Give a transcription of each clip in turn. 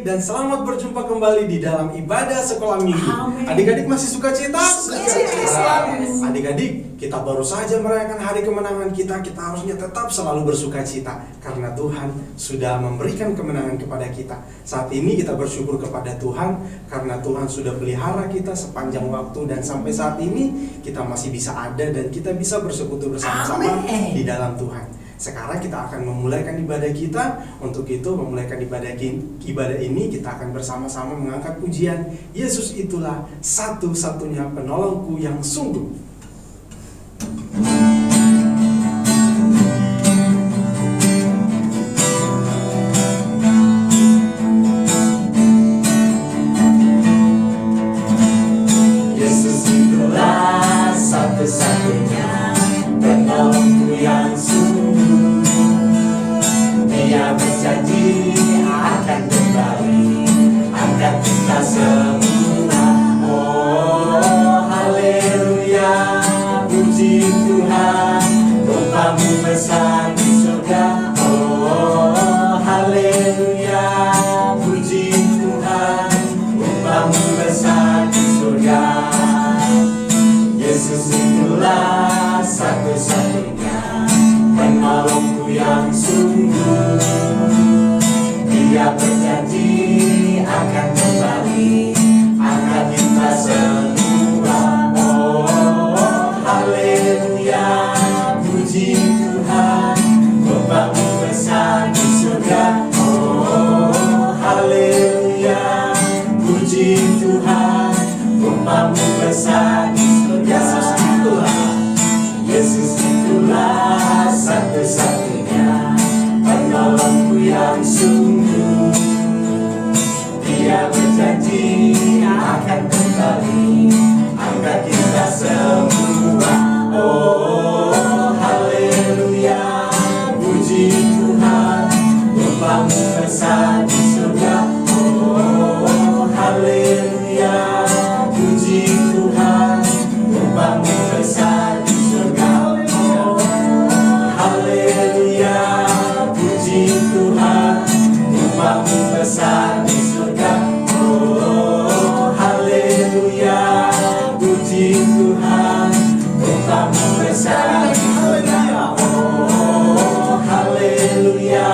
dan selamat berjumpa kembali di dalam ibadah sekolah minggu. Adik-adik masih suka cita? Adik-adik, kita baru saja merayakan hari kemenangan kita. Kita harusnya tetap selalu bersuka cita karena Tuhan sudah memberikan kemenangan kepada kita. Saat ini kita bersyukur kepada Tuhan karena Tuhan sudah pelihara kita sepanjang waktu, dan sampai saat ini kita masih bisa ada dan kita bisa bersekutu bersama-sama di dalam Tuhan. Sekarang kita akan memulaikan ibadah kita. Untuk itu, memulaikan ibadah ini, kita akan bersama-sama mengangkat pujian Yesus itulah satu-satunya penolongku yang sungguh. Yesus itulah satu-satunya penolongku yang sungguh. Dia berjanji akan kembali angkat kita semua. Oh haleluya, puji Tuhan, upamu besar di surga. Oh haleluya, puji Tuhan, upamu besar di surga. Yesus itulah satu-satunya penolongku yang sungguh. Dia berjanji akan kembali angkat kita semua. Oh haleluya, puji Tuhan, upamu besar di surga. Oh haleluya, puji Tuhan, upamu besar di surga. Yesus itulah satu-satunya penolongku yang sungguh. Dia berjanji akan kembali angkat kita semua. Oh haleluya, puji Tuhan, upamu besar di surga. Oh haleluya, puji Tuhan, upamu besar di surga. Haleluya, puji Tuhan, upamu besar di surga. Oh haleluya, puji Tuhan, upamu besar di surga. Oh haleluya,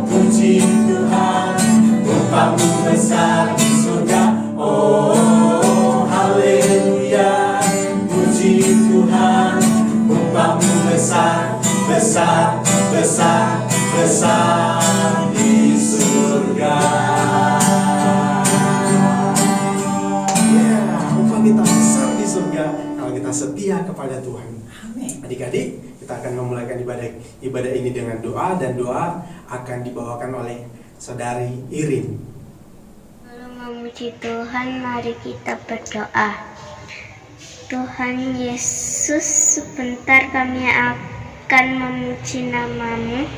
puji Tuhan, upamu besar di surga. Oh haleluya, puji Tuhan, upamu besar, besar, besar, besar di surga. Ya, upah kita besar di surga kalau kita setia kepada Tuhan. Adik-adik, kita akan memulaikan ibadah ini dengan doa, dan doa akan dibawakan oleh saudari Irin. Sebelum memuji Tuhan, mari kita berdoa. Tuhan Yesus, sebentar kami akan memuji nama-Mu.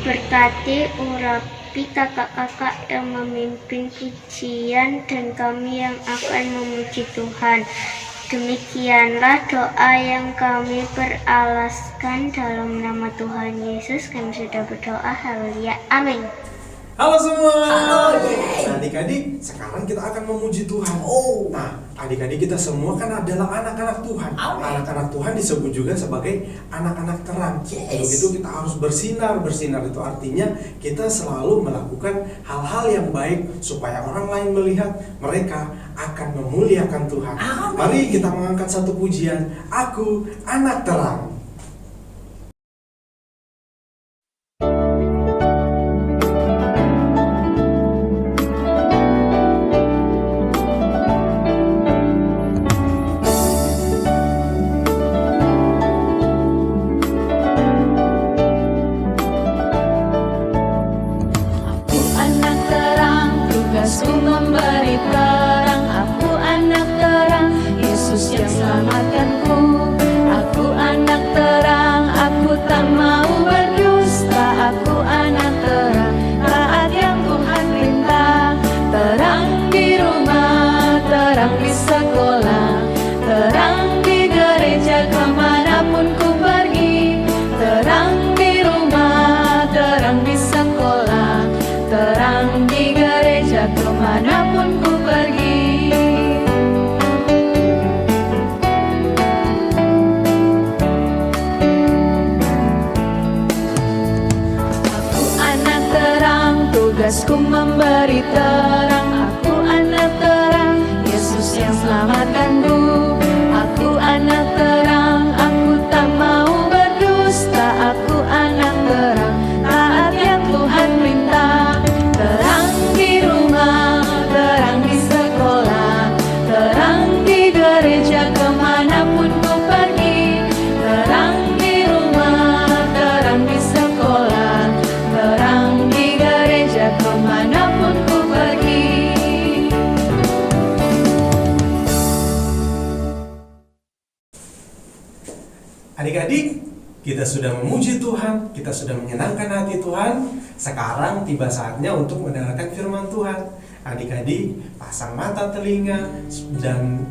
Berkati, urapi kakak-kakak yang memimpin pujian dan kami yang akan memuji Tuhan. Demikianlah doa yang kami beralaskan dalam nama Tuhan Yesus. Kami sudah berdoa. Haleluya. Amin. Halo semua. Adik-adik, sekarang kita akan memuji Tuhan. Nah, adik-adik kita semua kan adalah anak-anak Tuhan. Anak-anak Tuhan disebut juga sebagai anak-anak terang. Untuk itu kita harus bersinar. Bersinar itu artinya kita selalu melakukan hal-hal yang baik supaya orang lain melihat mereka akan memuliakan Tuhan. Mari kita mengangkat satu pujian. Aku anak terang. Tugasku memberi terang, aku anak terang, Yesus yang selamatkanku. Aku anak terang, aku tak mau berdusta. Aku anak terang, taat yang Tuhan perintah. Terang di rumah, terang di sekolah, terang di gereja kemanapun ku pergi. Terang di rumah, terang di sekolah, terang di gereja Tugasku memberi terang, aku anak terang, Yesus yang selamatkanku. Aku anak terang, aku tak mau berdusta. Aku anak terang, taat yang Tuhan perintah. Terang di rumah, terang di sekolah, terang di gereja kemanapun ku pergi. Terang di rumah, terang di sekolah, terang di gereja kemanapun ku pergi. Adik-adik, kita sudah memuji Tuhan, kita sudah menyenangkan hati Tuhan. Sekarang tiba saatnya untuk mendengarkan firman Tuhan. Adik-adik, pasang mata telinga dan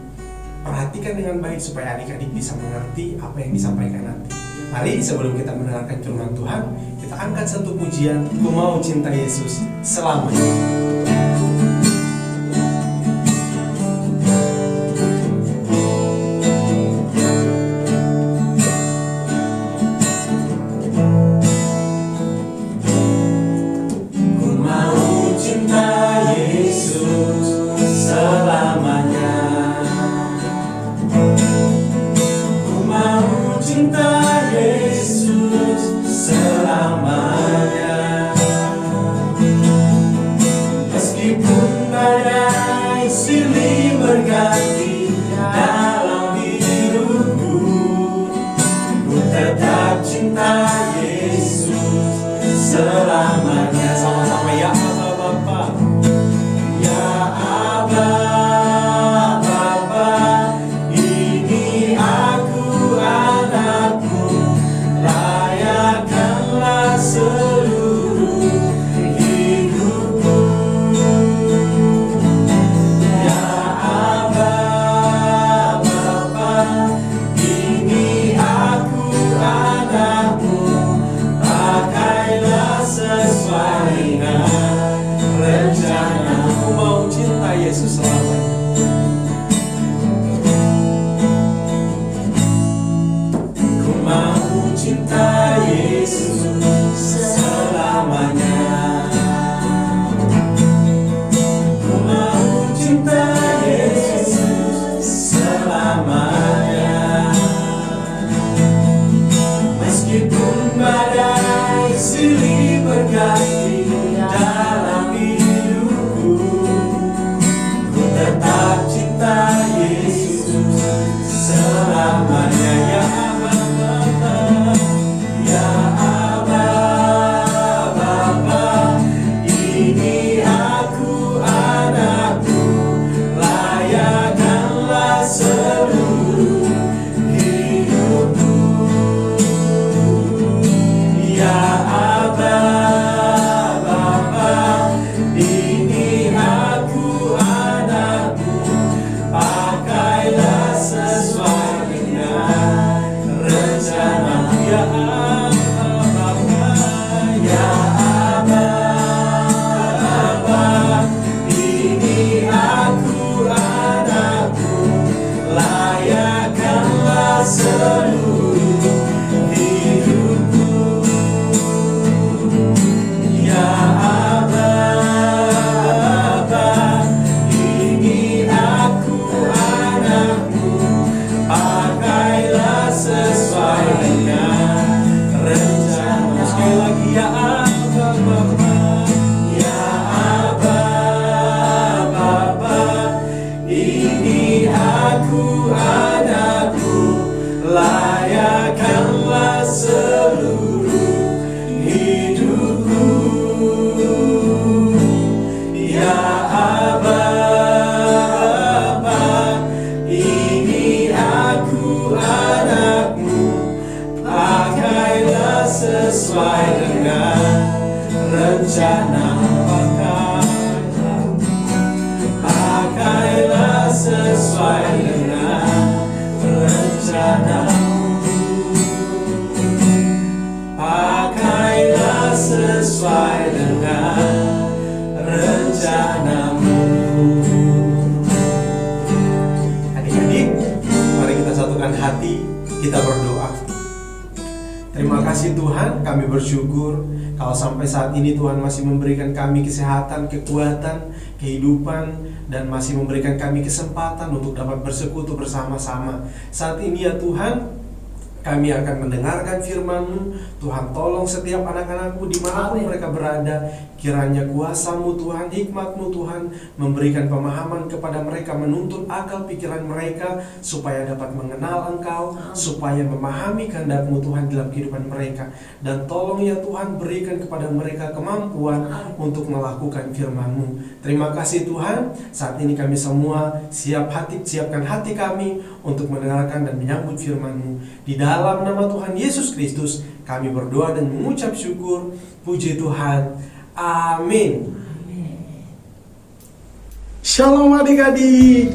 perhatikan dengan baik supaya adik-adik bisa mengerti apa yang disampaikan nanti. Mari sebelum kita mendengarkan firman Tuhan, kita angkat satu pujian, Ku Mau Cinta Yesus Selamanya. Kita berdoa. Terima kasih Tuhan, kami bersyukur kalau sampai saat ini Tuhan masih memberikan kami kesehatan, kekuatan, kehidupan, dan masih memberikan kami kesempatan untuk dapat bersekutu bersama-sama. Saat ini ya Tuhan, kami akan mendengarkan firman-Mu. Tuhan, tolong setiap anak-anak-Mu dimanapun mereka berada. Kiranya kuasa-Mu Tuhan, hikmat-Mu Tuhan, memberikan pemahaman kepada mereka, menuntun akal pikiran mereka, supaya dapat mengenal Engkau, supaya memahami kehendak-Mu Tuhan dalam kehidupan mereka. Dan tolong ya Tuhan, berikan kepada mereka kemampuan untuk melakukan firman-Mu. Terima kasih Tuhan, saat ini kami semua siapkan hati kami untuk mendengarkan dan menyambut firman-Mu. Di dalam nama Tuhan Yesus Kristus kami berdoa dan mengucap syukur. Puji Tuhan. Amin. Shalom adik-adik.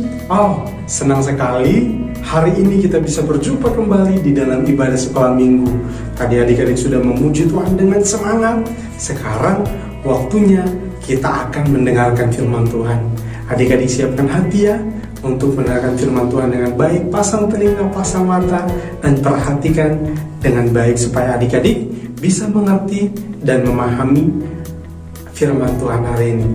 Senang sekali hari ini kita bisa berjumpa kembali di dalam ibadah sekolah minggu. Tadi adik-adik sudah memuji Tuhan dengan semangat. Sekarang waktunya kita akan mendengarkan firman Tuhan. Adik-adik siapkan hati ya untuk mendengarkan firman Tuhan dengan baik. Pasang telinga, pasang mata, dan perhatikan dengan baik supaya adik-adik bisa mengerti dan memahami firman Tuhan hari ini.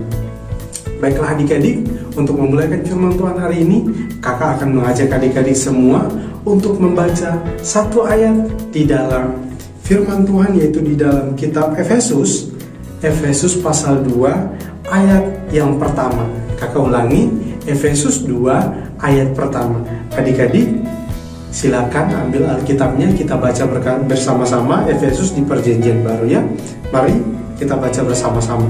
Baiklah adik-adik, untuk memulaikan firman Tuhan hari ini, kakak akan mengajak adik-adik semua untuk membaca satu ayat di dalam firman Tuhan, yaitu di dalam kitab Efesus pasal 2 ayat yang pertama. Kakak ulangi, Efesus 2 ayat pertama. Adik-adik silakan ambil Alkitabnya, kita baca bersama-sama Efesus di Perjanjian Baru ya. Mari kita baca bersama-sama.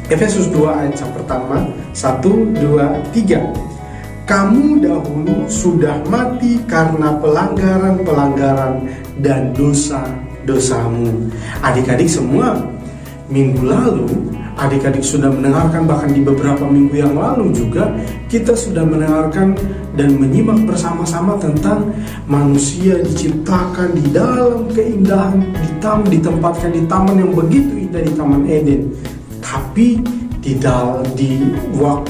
Efesus 2 ayat yang pertama, 1, 2, 3. Kamu dahulu sudah mati karena pelanggaran-pelanggaran dan dosa-dosamu. Adik-adik semua, minggu lalu adik-adik sudah mendengarkan, bahkan di beberapa minggu yang lalu juga kita sudah mendengarkan dan menyimak bersama-sama tentang manusia diciptakan di dalam keindahan, ditempatkan di taman yang begitu indah, di Taman Eden. Tapi di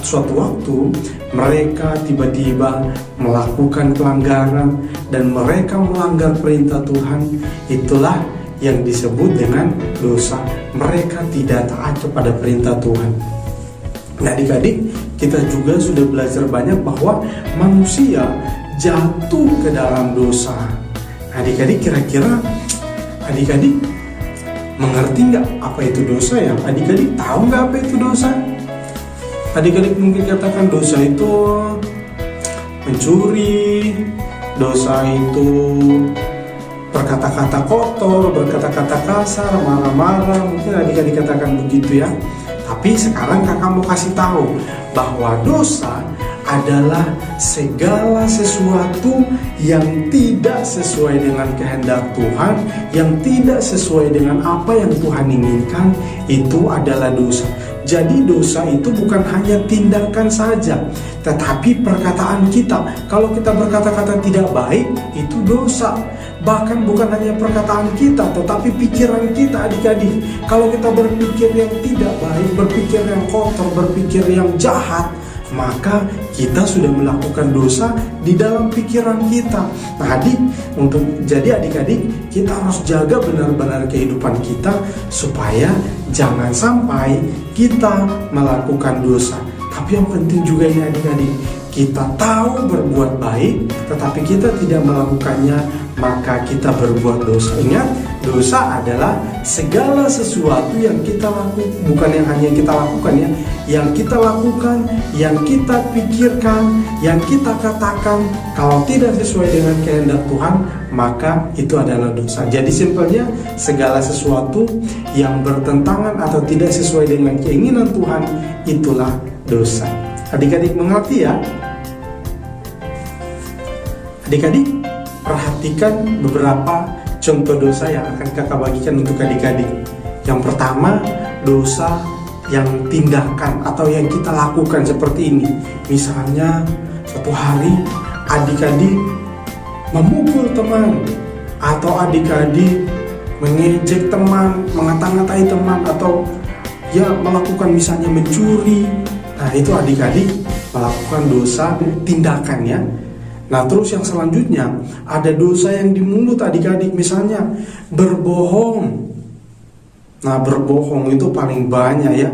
suatu waktu mereka tiba-tiba melakukan pelanggaran dan mereka melanggar perintah Tuhan. Itulah yang disebut dengan dosa. Mereka tidak taat kepada perintah Tuhan. Nah adik-adik, kita juga sudah belajar banyak bahwa manusia jatuh ke dalam dosa. Adik-adik, kira-kira adik-adik mengerti nggak apa itu dosa ya? Adik-adik tahu nggak apa itu dosa? Adik-adik mungkin katakan dosa itu mencuri, dosa itu berkata-kata kotor, berkata-kata kasar, marah-marah. Mungkin adik-adik katakan begitu ya. Tapi sekarang kakak mau kasih tahu bahwa dosa adalah segala sesuatu yang tidak sesuai dengan kehendak Tuhan, yang tidak sesuai dengan apa yang Tuhan inginkan, itu adalah dosa. Jadi dosa itu bukan hanya tindakan saja, tetapi perkataan kita. Kalau kita berkata-kata tidak baik, itu dosa. Bahkan bukan hanya perkataan kita, tetapi pikiran kita adik-adik. Kalau kita berpikir yang tidak baik, berpikir yang kotor, berpikir yang jahat, maka kita sudah melakukan dosa di dalam pikiran kita. Nah jadi adik-adik, kita harus jaga benar-benar kehidupan kita supaya jangan sampai kita melakukan dosa. Tapi yang penting juga ini adik-adik, kita tahu berbuat baik, tetapi kita tidak melakukannya, maka kita berbuat dosa. Ingat, dosa adalah segala sesuatu yang kita lakukan, bukan yang hanya kita lakukan ya, yang kita lakukan, yang kita pikirkan, yang kita katakan, kalau tidak sesuai dengan kehendak Tuhan, maka itu adalah dosa. Jadi simpelnya, segala sesuatu yang bertentangan atau tidak sesuai dengan keinginan Tuhan, itulah dosa. Adik-adik mengerti ya? Adik-adik, perhatikan beberapa contoh dosa yang akan kakak bagikan untuk adik-adik. Yang pertama, dosa yang tindakan atau yang kita lakukan seperti ini. Misalnya, suatu hari adik-adik memukul teman, atau adik-adik mengejek teman, mengata-ngatai teman, atau ya melakukan misalnya mencuri. Nah itu adik-adik melakukan dosa tindakan ya. Nah terus yang selanjutnya ada dosa yang di mulut adik-adik, misalnya berbohong. Nah, berbohong itu paling banyak ya.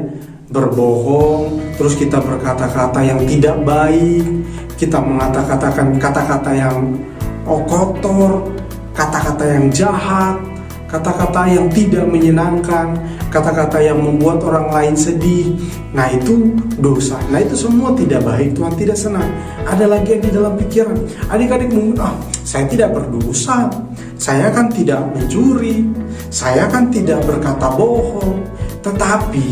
Berbohong, terus kita berkata-kata yang tidak baik, kita mengatakan kata-kata yang kotor, kata-kata yang jahat, kata-kata yang tidak menyenangkan, kata-kata yang membuat orang lain sedih. Nah, itu dosa. Nah, itu semua tidak baik, Tuhan tidak senang. Ada lagi yang di dalam pikiran. Adik-adik mungkin, saya tidak berdosa, saya kan tidak mencuri, saya kan tidak berkata bohong. Tetapi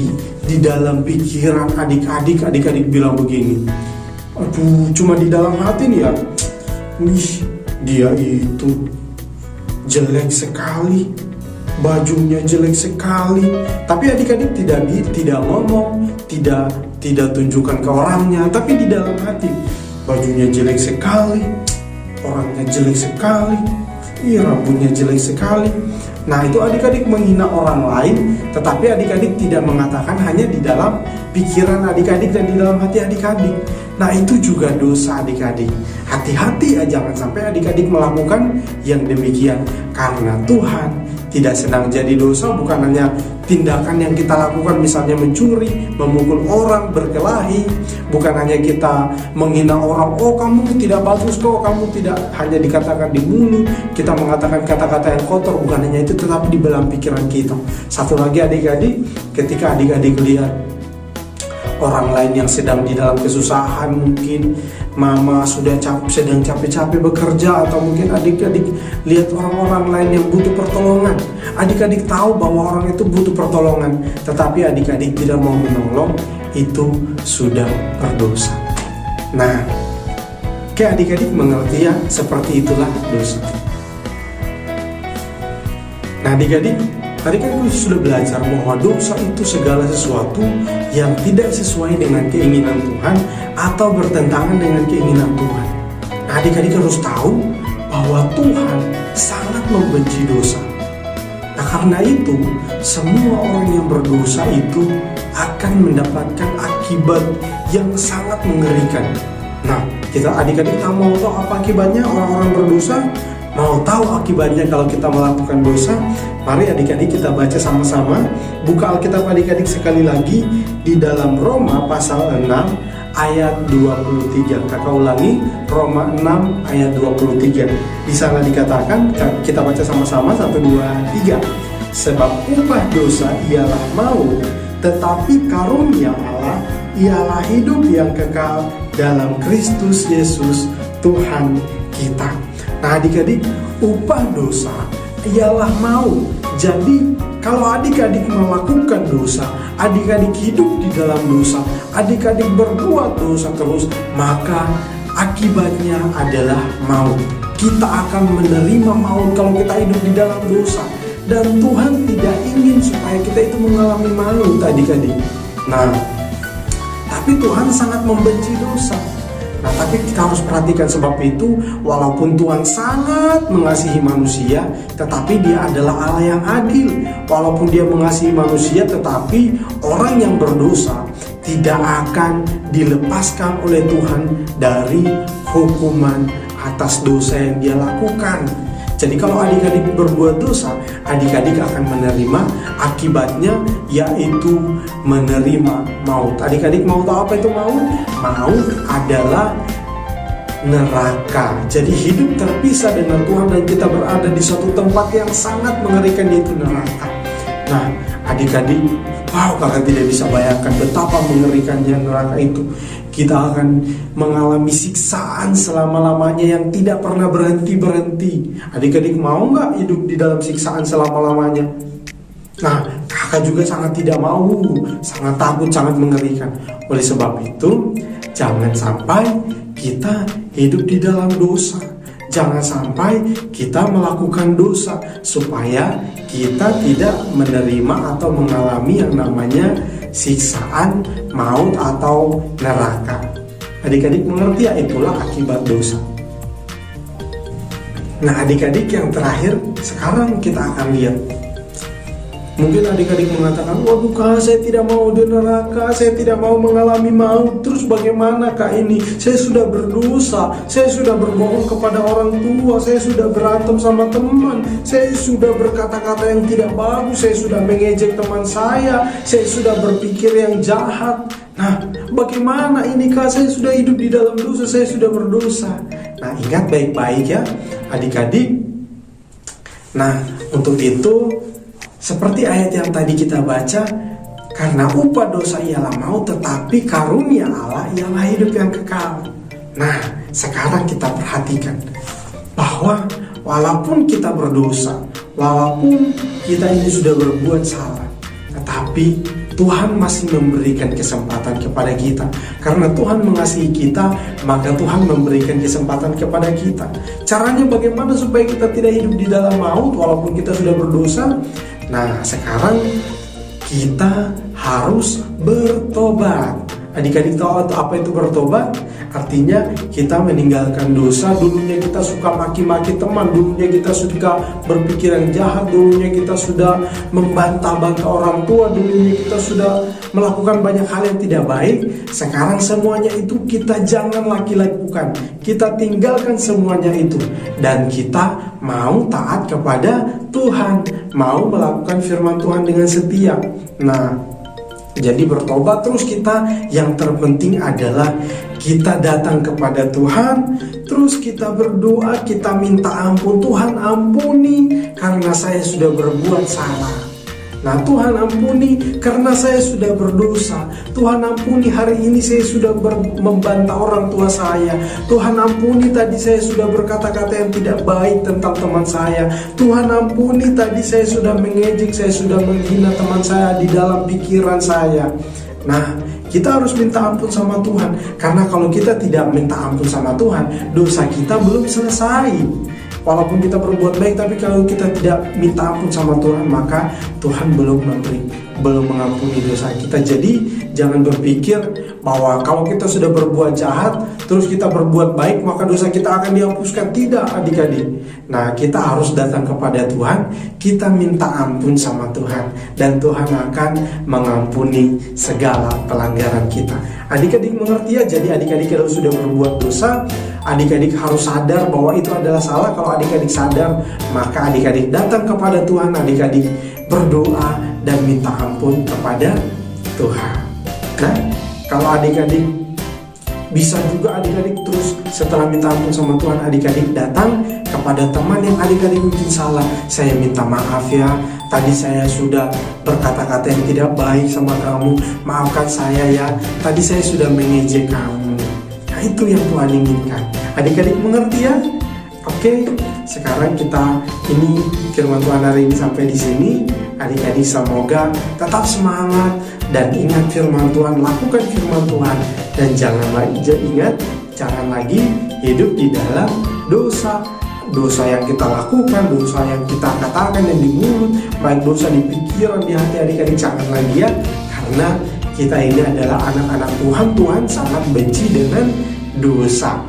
di dalam pikiran adik-adik bilang begini, aduh, cuma di dalam hati nih ya, dia itu jelek sekali, bajunya jelek sekali. Tapi adik-adik tidak ngomong, tidak tunjukkan ke orangnya, tapi di dalam hati, bajunya jelek sekali, orangnya jelek sekali, rambutnya jelek sekali. Nah, itu adik-adik menghina orang lain, tetapi adik-adik tidak mengatakan, hanya di dalam pikiran adik-adik dan di dalam hati adik-adik. Nah, itu juga dosa adik-adik. Hati-hati ya, jangan sampai adik-adik melakukan yang demikian. Karena Tuhan tidak senang. Jadi dosa bukan hanya tindakan yang kita lakukan, misalnya mencuri, memukul orang, berkelahi. Bukan hanya kita menghina orang, kamu tidak bagus kok, kamu tidak, hanya dikatakan di mulut, kita mengatakan kata-kata yang kotor. Bukan hanya itu, tetapi di dalam pikiran kita. Satu lagi adik-adik, ketika adik-adik lihat orang lain yang sedang di dalam kesusahan, mungkin mama sedang capek-capek bekerja, atau mungkin adik-adik lihat orang-orang lain yang butuh pertolongan. Adik-adik tahu bahwa orang itu butuh pertolongan, tetapi adik-adik tidak mau menolong, itu sudah berdosa. Nah, adik-adik mengerti ya, seperti itulah dosa. Nah, adik-adik, tadi kan kita sudah belajar bahwa dosa itu segala sesuatu yang tidak sesuai dengan keinginan Tuhan atau bertentangan dengan keinginan Tuhan. Nah, adik-adik harus tahu bahwa Tuhan sangat membenci dosa. Nah, karena itu semua orang yang berdosa itu akan mendapatkan akibat yang sangat mengerikan. Nah, kita adik-adik mau tahu apa akibatnya orang-orang berdosa? Mau tahu akibatnya kalau kita melakukan dosa? Mari adik-adik kita baca sama-sama. Buka Alkitab adik-adik sekali lagi di dalam Roma pasal 6 ayat 23. Kakak ulangi, Roma 6 ayat 23. Di sana dikatakan, kita baca sama-sama 1, 2, 3. Sebab upah dosa ialah maut, tetapi karunia Allah ialah hidup yang kekal dalam Kristus Yesus Tuhan kita. Nah, adik-adik, upah dosa ialah maut. Jadi kalau adik-adik melakukan dosa, adik-adik hidup di dalam dosa, adik-adik berbuat dosa terus, maka akibatnya adalah maut. Kita akan menerima maut kalau kita hidup di dalam dosa. Dan Tuhan tidak ingin supaya kita itu mengalami maut, adik-adik. Nah, tapi Tuhan sangat membenci dosa. Nah, tapi kita harus perhatikan, sebab itu walaupun Tuhan sangat mengasihi manusia, tetapi Dia adalah Allah yang adil. Walaupun Dia mengasihi manusia, tetapi orang yang berdosa tidak akan dilepaskan oleh Tuhan dari hukuman atas dosa yang dia lakukan. Jadi kalau adik-adik berbuat dosa, adik-adik akan menerima akibatnya, yaitu menerima maut. Adik-adik mau tahu apa itu maut? Maut adalah neraka. Jadi hidup terpisah dengan Tuhan dan kita berada di suatu tempat yang sangat mengerikan, yaitu neraka. Nah, adik-adik, kakak tidak bisa bayangkan betapa mengerikannya neraka itu. Kita akan mengalami siksaan selama-lamanya yang tidak pernah berhenti-berhenti. Adik-adik mau nggak hidup di dalam siksaan selama-lamanya? Nah, kakak juga sangat tidak mau, sangat takut, sangat mengerikan. Oleh sebab itu, jangan sampai kita hidup di dalam dosa. Jangan sampai kita melakukan dosa, supaya kita tidak menerima atau mengalami yang namanya siksaan, maut, atau neraka. Adik-adik mengerti ya, itulah akibat dosa. Nah, adik-adik, yang terakhir sekarang kita akan lihat Mungkin adik-adik mengatakan, waduh Kak, saya tidak mau di neraka, saya tidak mau mengalami maut. Terus bagaimana Kak ini? Saya sudah berdosa, saya sudah berbohong kepada orang tua, saya sudah berantem sama teman, saya sudah berkata-kata yang tidak bagus, saya sudah mengejek teman saya sudah berpikir yang jahat. Nah, bagaimana ini Kak? Saya sudah hidup di dalam dosa, saya sudah berdosa. Nah, ingat baik-baik ya adik-adik. Nah, untuk itu seperti ayat yang tadi kita baca, karena upah dosa ialah maut, tetapi karunia Allah ialah hidup yang kekal. Nah, sekarang kita perhatikan bahwa walaupun kita berdosa, walaupun kita ini sudah berbuat salah, tetapi Tuhan masih memberikan kesempatan kepada kita. Karena Tuhan mengasihi kita, maka Tuhan memberikan kesempatan kepada kita. Caranya bagaimana supaya kita tidak hidup di dalam maut walaupun kita sudah berdosa? Nah, sekarang kita harus bertobat. Adik-adik tahu apa itu bertobat? Artinya kita meninggalkan dosa. Dulunya kita suka maki-maki teman, dulunya kita suka berpikiran jahat, dulunya kita sudah membantah-bantah orang tua, dulunya kita sudah melakukan banyak hal yang tidak baik. Sekarang semuanya itu kita jangan lagi lakukan. Kita tinggalkan semuanya itu, dan kita mau taat kepada Tuhan, mau melakukan firman Tuhan dengan setia. Nah, jadi bertobat terus kita, yang terpenting adalah kita datang kepada Tuhan, terus kita berdoa, kita minta ampun. Tuhan ampuni karena saya sudah berbuat salah. Nah, Tuhan ampuni karena saya sudah berdosa. Tuhan ampuni hari ini saya sudah membantah orang tua saya. Tuhan ampuni tadi saya sudah berkata-kata yang tidak baik tentang teman saya. Tuhan ampuni tadi saya sudah mengejek, saya sudah menghina teman saya di dalam pikiran saya. Nah, kita harus minta ampun sama Tuhan. Karena kalau kita tidak minta ampun sama Tuhan, dosa kita belum selesai. Walaupun kita berbuat baik, tapi kalau kita tidak minta ampun sama Tuhan, maka Tuhan belum mengampuni dosa kita. Jadi jangan berpikir bahwa kalau kita sudah berbuat jahat, terus kita berbuat baik, maka dosa kita akan dihapuskan. Tidak, adik-adik. Nah, kita harus datang kepada Tuhan, kita minta ampun sama Tuhan, dan Tuhan akan mengampuni segala pelanggaran kita. Adik-adik mengerti ya? Jadi adik-adik kalau sudah berbuat dosa, adik-adik harus sadar bahwa itu adalah salah. Kalau adik-adik sadar, maka adik-adik datang kepada Tuhan, adik-adik berdoa dan minta ampun kepada Tuhan. Nah, kalau adik-adik bisa juga adik-adik terus setelah minta ampun sama Tuhan, adik-adik datang kepada teman yang adik-adik mungkin salah. Saya minta maaf ya, tadi saya sudah berkata-kata yang tidak baik sama kamu. Maafkan saya ya, tadi saya sudah mengejek kamu. Nah, itu yang Tuhan inginkan. Adik-adik mengerti ya? Oke, sekarang kita ini firman Tuhan hari ini sampai di sini. Adik-adik semoga tetap semangat dan ingat firman Tuhan, lakukan firman Tuhan, dan jangan lagi hidup di dalam dosa. Dosa yang kita lakukan, dosa yang kita katakan yang di mulut, baik dosa di pikiran, di hati, adik-adik jangan lagi ya. Karena kita ini adalah anak-anak Tuhan. Tuhan sangat benci dengan dosa.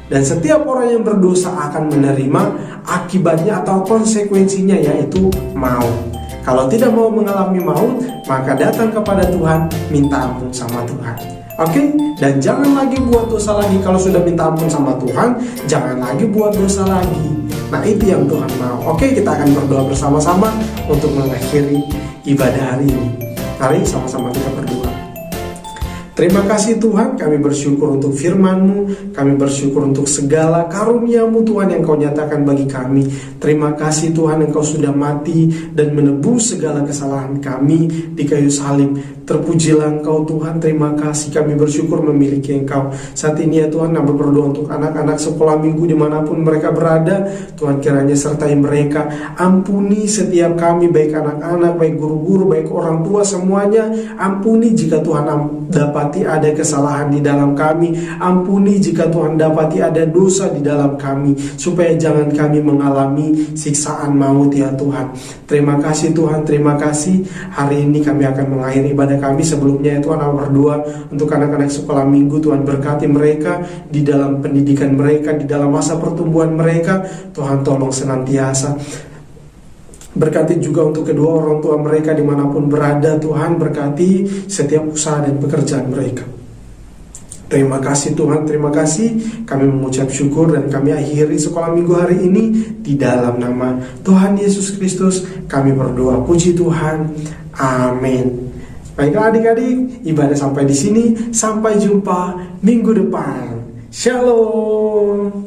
Dan setiap orang yang berdosa akan menerima akibatnya atau konsekuensinya, yaitu maut. Kalau tidak mau mengalami maut, maka datang kepada Tuhan, minta ampun sama Tuhan. Oke? Dan jangan lagi buat dosa lagi. Kalau sudah minta ampun sama Tuhan, jangan lagi buat dosa lagi. Nah, itu yang Tuhan mau. Oke, kita akan berdoa bersama-sama untuk mengakhiri ibadah hari ini. Mari sama-sama kita berdoa. Terima kasih Tuhan, kami bersyukur untuk firman-Mu, kami bersyukur untuk segala karunia-Mu Tuhan yang Kau nyatakan bagi kami. Terima kasih Tuhan, Engkau sudah mati dan menebus segala kesalahan kami di kayu salib. Terpujilah Engkau Tuhan, terima kasih, kami bersyukur memiliki Engkau. Saat ini ya Tuhan, kami berdoa untuk anak-anak sekolah minggu dimanapun mereka berada. Tuhan kiranya sertai mereka, ampuni setiap kami, baik anak-anak, baik guru-guru, baik orang tua, semuanya. Ampuni jika Tuhan dapati ada kesalahan di dalam kami. Ampuni jika Tuhan dapati ada dosa di dalam kami, supaya jangan kami mengalami siksaan maut ya Tuhan. Terima kasih Tuhan, terima kasih. Hari ini kami akan mengakhiri ibadah kami. Sebelumnya ya Tuhan, kami berdoa untuk anak-anak sekolah minggu. Tuhan berkati mereka di dalam pendidikan mereka, di dalam masa pertumbuhan mereka. Tuhan tolong senantiasa Berkati juga untuk kedua orang tua mereka dimanapun berada. Tuhan, berkati setiap usaha dan pekerjaan mereka. Terima kasih Tuhan, terima kasih. Kami mengucap syukur dan kami akhiri sekolah minggu hari ini di dalam nama Tuhan Yesus Kristus. Kami berdoa, puji Tuhan. Amin. Baiklah adik-adik, ibadah sampai di sini. Sampai jumpa minggu depan. Shalom.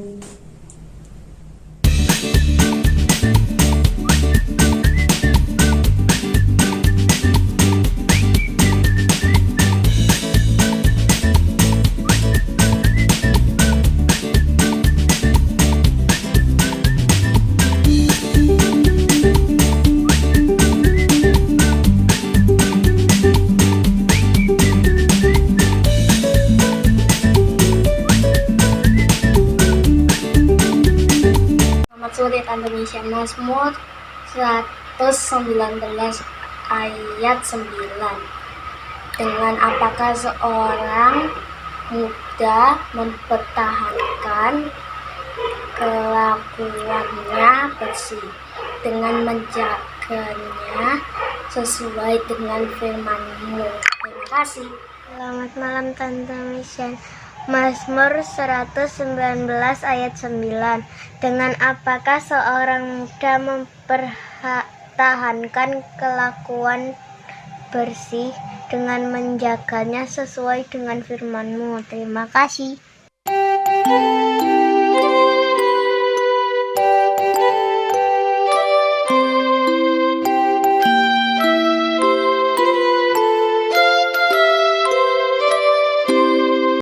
Sore Tante Nisha, Mazmur 119 ayat 9. Dengan apakah seorang muda mempertahankan kelakuannya bersih, dengan menjaganya sesuai dengan firman-Mu. Terima kasih. Selamat malam Tante Nisha. Mazmur 119 ayat 9. Dengan apakah seorang muda mempertahankan kelakuan bersih, dengan menjaganya sesuai dengan firman-Mu. Terima kasih.